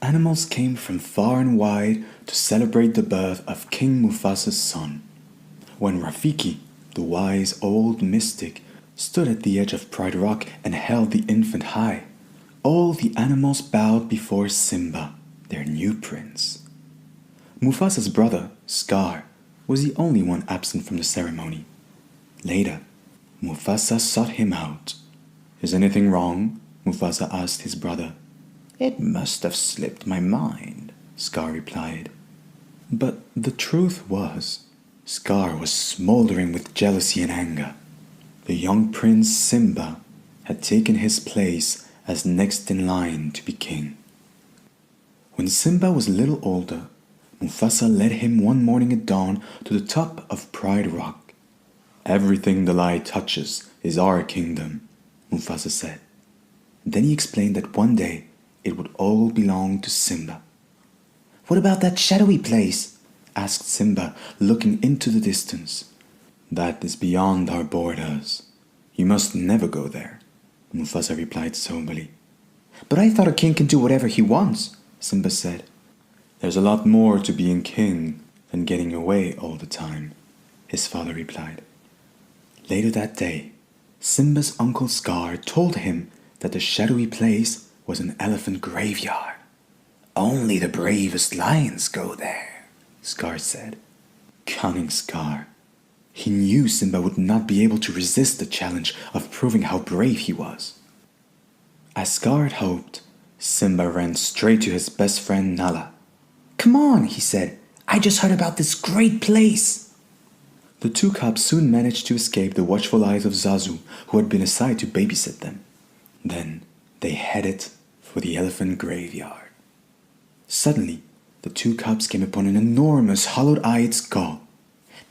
animals came from far and wide to celebrate the birth of King Mufasa's son. When Rafiki, the wise old mystic, stood at the edge of Pride Rock and held the infant high, all the animals bowed before Simba, their new prince. Mufasa's brother, Scar, was the only one absent from the ceremony. Later, Mufasa sought him out. "Is anything wrong?" Mufasa asked his brother. "It must have slipped my mind," Scar replied. But the truth was, Scar was smoldering with jealousy and anger. The young prince Simba had taken his place as next in line to be king. When Simba was a little older, Mufasa led him one morning at dawn to the top of Pride Rock. "Everything the light touches is our kingdom," Mufasa said. Then he explained that one day it would all belong to Simba. "What about that shadowy place?" asked Simba, looking into the distance. "That is beyond our borders. You must never go there," Mufasa replied soberly. "But I thought a king can do whatever he wants," Simba said. "There's a lot more to being king than getting away all the time," his father replied. Later that day, Simba's uncle Scar told him that the shadowy place was an elephant graveyard. "Only the bravest lions go there," Scar said. Cunning Scar. He knew Simba would not be able to resist the challenge of proving how brave he was. As Scar had hoped, Simba ran straight to his best friend Nala. "Come on," he said. "I just heard about this great place." The two cubs soon managed to escape the watchful eyes of Zazu, who had been assigned to babysit them. Then they headed for the elephant graveyard. Suddenly, the two cubs came upon an enormous hollow-eyed skull.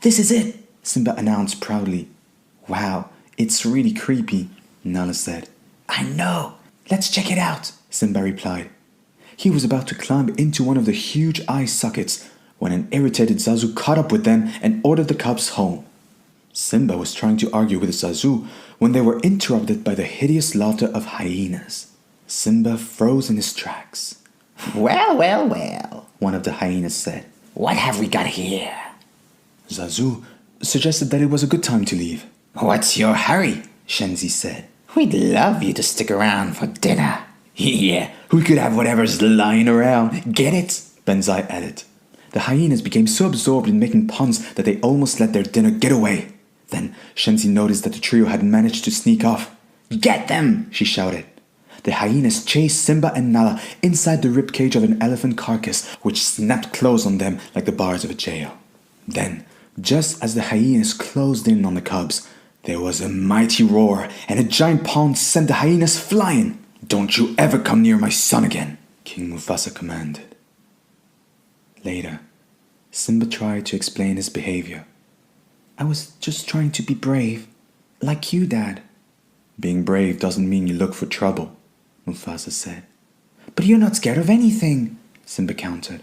"This is it," Simba announced proudly. "Wow, it's really creepy," Nala said. "I know. Let's check it out," Simba replied. He was about to climb into one of the huge eye sockets when an irritated Zazu caught up with them and ordered the cubs home. Simba was trying to argue with Zazu when they were interrupted by the hideous laughter of hyenas. Simba froze in his tracks. Well, one of the hyenas said. "What have we got here?" Zazu suggested that it was a good time to leave. "What's your hurry?" Shenzi said. "We'd love you to stick around for dinner." "Yeah, we could have whatever's lying around. Get it?" Benzai added. The hyenas became so absorbed in making puns that they almost let their dinner get away. Then Shenzi noticed that the trio had managed to sneak off. "Get them!" she shouted. The hyenas chased Simba and Nala inside the ribcage of an elephant carcass, which snapped closed on them like the bars of a jail. Then, just as the hyenas closed in on the cubs, there was a mighty roar, and a giant pound sent the hyenas flying. "Don't you ever come near my son again," King Mufasa commanded. Later, Simba tried to explain his behavior. "I was just trying to be brave, like you, Dad." "Being brave doesn't mean you look for trouble," Mufasa said. "But you're not scared of anything," Simba countered.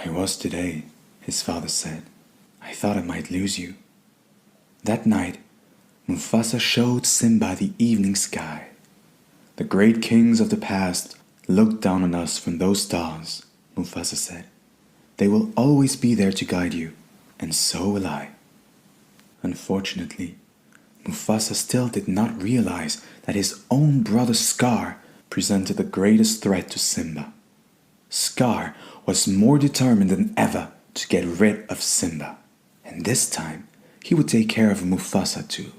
"I was today," his father said. "I thought I might lose you." That night, Mufasa showed Simba the evening sky. "The great kings of the past looked down on us from those stars," Mufasa said. "They will always be there to guide you, and so will I." Unfortunately, Mufasa still did not realize that his own brother Scar presented the greatest threat to Simba. Scar was more determined than ever to get rid of Simba, and this time he would take care of Mufasa too.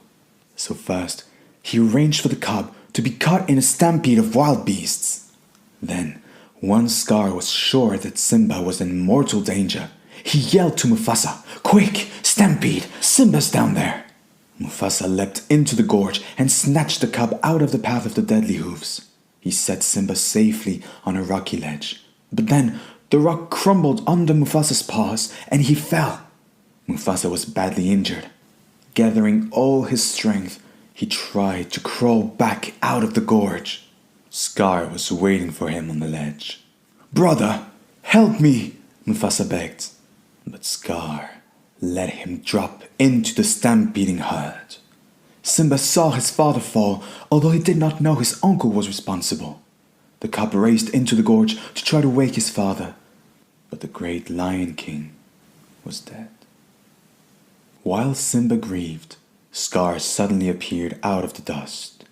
So first, he arranged for the cub to be caught in a stampede of wild beasts. Then, once Scar was sure that Simba was in mortal danger, he yelled to Mufasa, "Quick, Stampede, Simba's down there!" Mufasa leapt into the gorge and snatched the cub out of the path of the deadly hoofs. He set Simba safely on a rocky ledge. But then the rock crumbled under Mufasa's paws and he fell. Mufasa was badly injured. Gathering all his strength, he tried to crawl back out of the gorge. Scar was waiting for him on the ledge. "Brother, help me," Mufasa begged. But Scar let him drop into the stampeding herd. Simba saw his father fall, although he did not know his uncle was responsible. The cub raced into the gorge to try to wake his father, but the great Lion King was dead. While Simba grieved, Scar suddenly appeared out of the dust.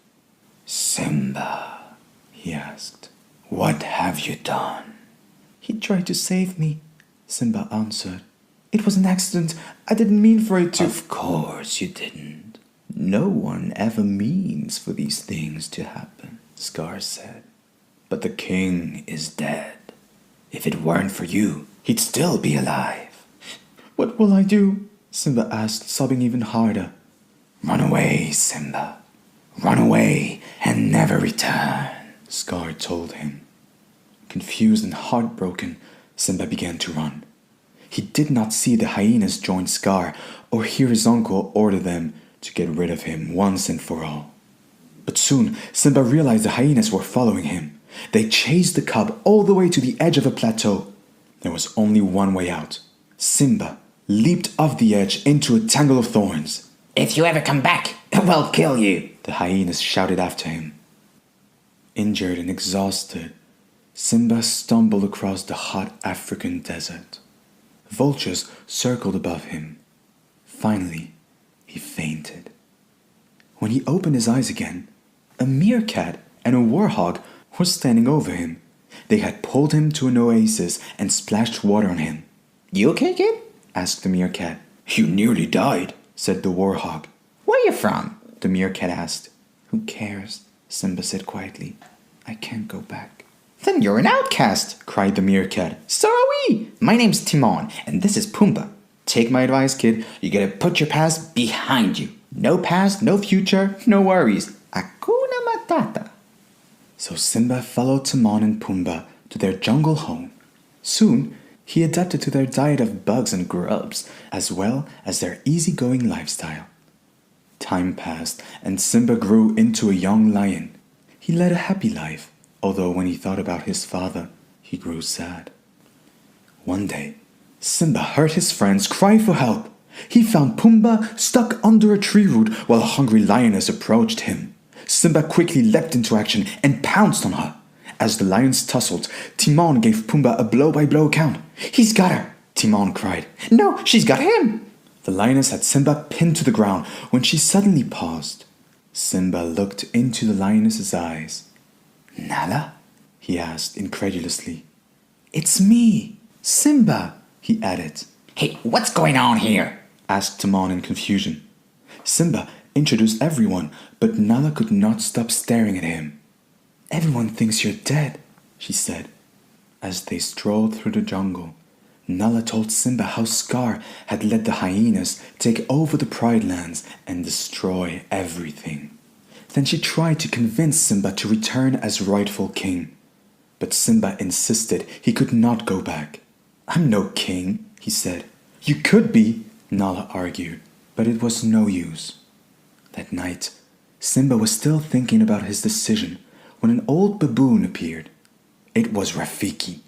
"Simba," he asked, "what have you done?" "He tried to save me," Simba answered. "It was an accident. I didn't mean for it to—" "Of course you didn't. No one ever means for these things to happen," Scar said. "But the king is dead. If it weren't for you, he'd still be alive." "What will I do?" Simba asked, sobbing even harder. "Run away, Simba. Run away and never return," Scar told him. Confused and heartbroken, Simba began to run. He did not see the hyenas join Scar or hear his uncle order them to get rid of him once and for all. But soon, Simba realized the hyenas were following him. They chased the cub all the way to the edge of a plateau. There was only one way out. Simba leaped off the edge into a tangle of thorns. "If you ever come back, we'll kill you," the hyenas shouted after him. Injured and exhausted, Simba stumbled across the hot African desert. Vultures circled above him. Finally, he fainted. When he opened his eyes again, a meerkat and a warhog were standing over him. They had pulled him to an oasis and splashed water on him. "You okay, kid?" asked the meerkat. "You nearly died," said the warhog. "Where you from?" the meerkat asked. "Who cares?" Simba said quietly. "I can't go back." "Then you're an outcast," cried the meerkat. "So are we. My name's Timon, and this is Pumbaa. Take my advice, kid. You gotta put your past behind you. No past, no future, no worries. Hakuna Matata." So Simba followed Timon and Pumbaa to their jungle home. Soon, he adapted to their diet of bugs and grubs, as well as their easygoing lifestyle. Time passed, and Simba grew into a young lion. He led a happy life, although when he thought about his father, he grew sad. One day, Simba heard his friends cry for help. He found Pumbaa stuck under a tree root while a hungry lioness approached him. Simba quickly leapt into action and pounced on her. As the lions tussled, Timon gave Pumbaa a blow-by-blow account. "He's got her," Timon cried. "No, she's got him." The lioness had Simba pinned to the ground when she suddenly paused. Simba looked into the lioness's eyes. "Nala?" he asked incredulously. "It's me, Simba," he added. "Hey, what's going on here?" asked Timon in confusion. Simba introduced everyone, but Nala could not stop staring at him. "Everyone thinks you're dead," she said. As they strolled through the jungle, Nala told Simba how Scar had let the hyenas take over the Pride Lands and destroy everything. Then she tried to convince Simba to return as rightful king. But Simba insisted he could not go back. "I'm no king," he said. "You could be," Nala argued, but it was no use. That night, Simba was still thinking about his decision when an old baboon appeared. It was Rafiki.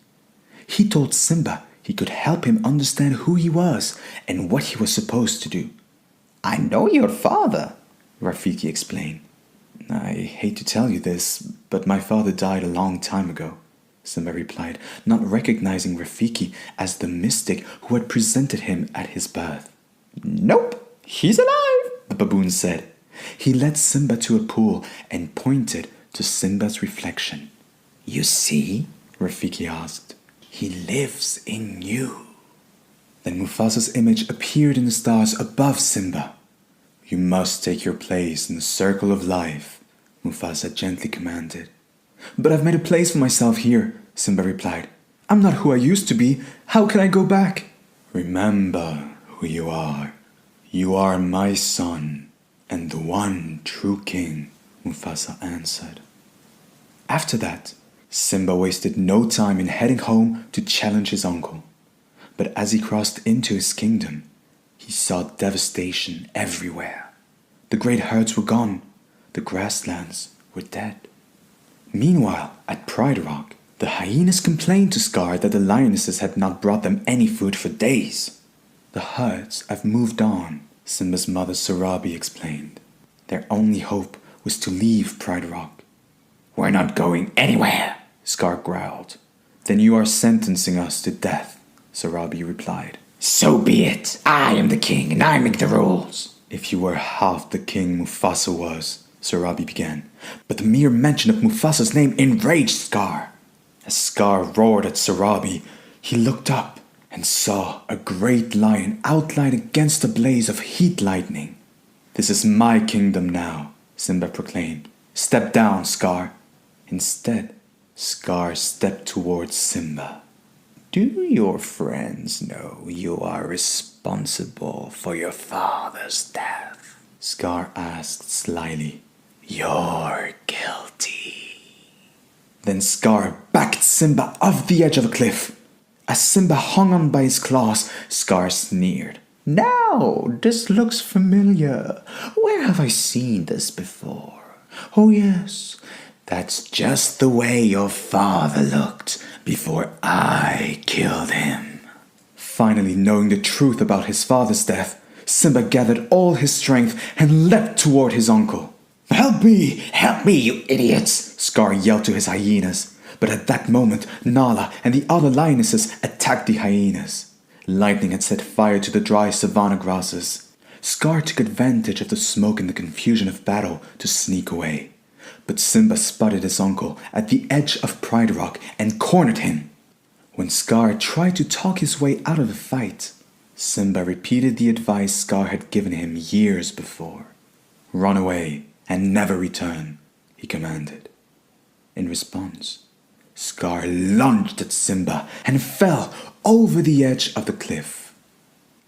He told Simba he could help him understand who he was and what he was supposed to do. "I know your father," Rafiki explained. "I hate to tell you this, but my father died a long time ago," Simba replied, not recognizing Rafiki as the mystic who had presented him at his birth. "Nope, he's alive," the baboon said. He led Simba to a pool and pointed to Simba's reflection. "You see?" Rafiki asked. "He lives in you." Then Mufasa's image appeared in the stars above Simba. "You must take your place in the circle of life," Mufasa gently commanded. "But I've made a place for myself here," Simba replied. "I'm not who I used to be. How can I go back?" "Remember who you are. You are my son and the one true king," Mufasa answered. After that, Simba wasted no time in heading home to challenge his uncle. But as he crossed into his kingdom, he saw devastation everywhere. The great herds were gone. The grasslands were dead. Meanwhile, at Pride Rock, the hyenas complained to Scar that the lionesses had not brought them any food for days. "The herds have moved on," Simba's mother Sarabi explained. Their only hope was to leave Pride Rock. "We're not going anywhere," Scar growled. Then you are sentencing us to death, Sarabi replied. So be it. I am the king and I make the rules. If you were half the king Mufasa was, Sarabi began, but the mere mention of Mufasa's name enraged Scar. As Scar roared at Sarabi, he looked up and saw a great lion outlined against a blaze of heat lightning. This is my kingdom now, Simba proclaimed. Step down, Scar. Instead, Scar stepped towards Simba. Do your friends know you are responsible for your father's death? Scar asked slyly. You're guilty. Then Scar backed Simba off the edge of a cliff. As Simba hung on by his claws, Scar sneered. Now, this looks familiar. Where have I seen this before? Oh yes, that's just the way your father looked before I killed him. Finally knowing the truth about his father's death, Simba gathered all his strength and leapt toward his uncle. Help me, you idiots! Scar yelled to his hyenas. But at that moment, Nala and the other lionesses attacked the hyenas. Lightning had set fire to the dry savanna grasses. Scar took advantage of the smoke and the confusion of battle to sneak away. But Simba spotted his uncle at the edge of Pride Rock and cornered him. When Scar tried to talk his way out of the fight, Simba repeated the advice Scar had given him years before. Run away and never return, he commanded. In response, Scar lunged at Simba and fell over the edge of the cliff.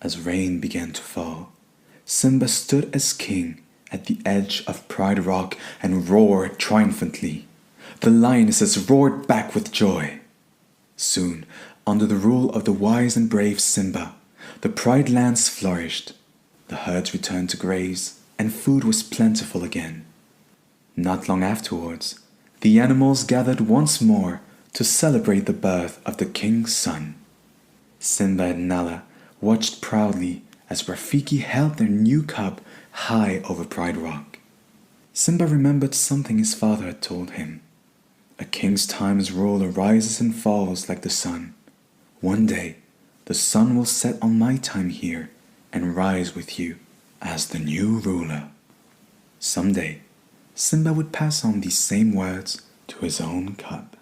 As rain began to fall, Simba stood as king at the edge of Pride Rock and roared triumphantly. The lionesses roared back with joy. Soon, under the rule of the wise and brave Simba, the Pride lands flourished. The herds returned to graze, and food was plentiful again. Not long afterwards, the animals gathered once more to celebrate the birth of the king's son. Simba and Nala watched proudly as Rafiki held their new cub high over Pride Rock. Simba remembered something his father had told him. A king's time's rule rises and falls like the sun. One day, the sun will set on my time here and rise with you as the new ruler. Someday, Simba would pass on these same words to his own cub.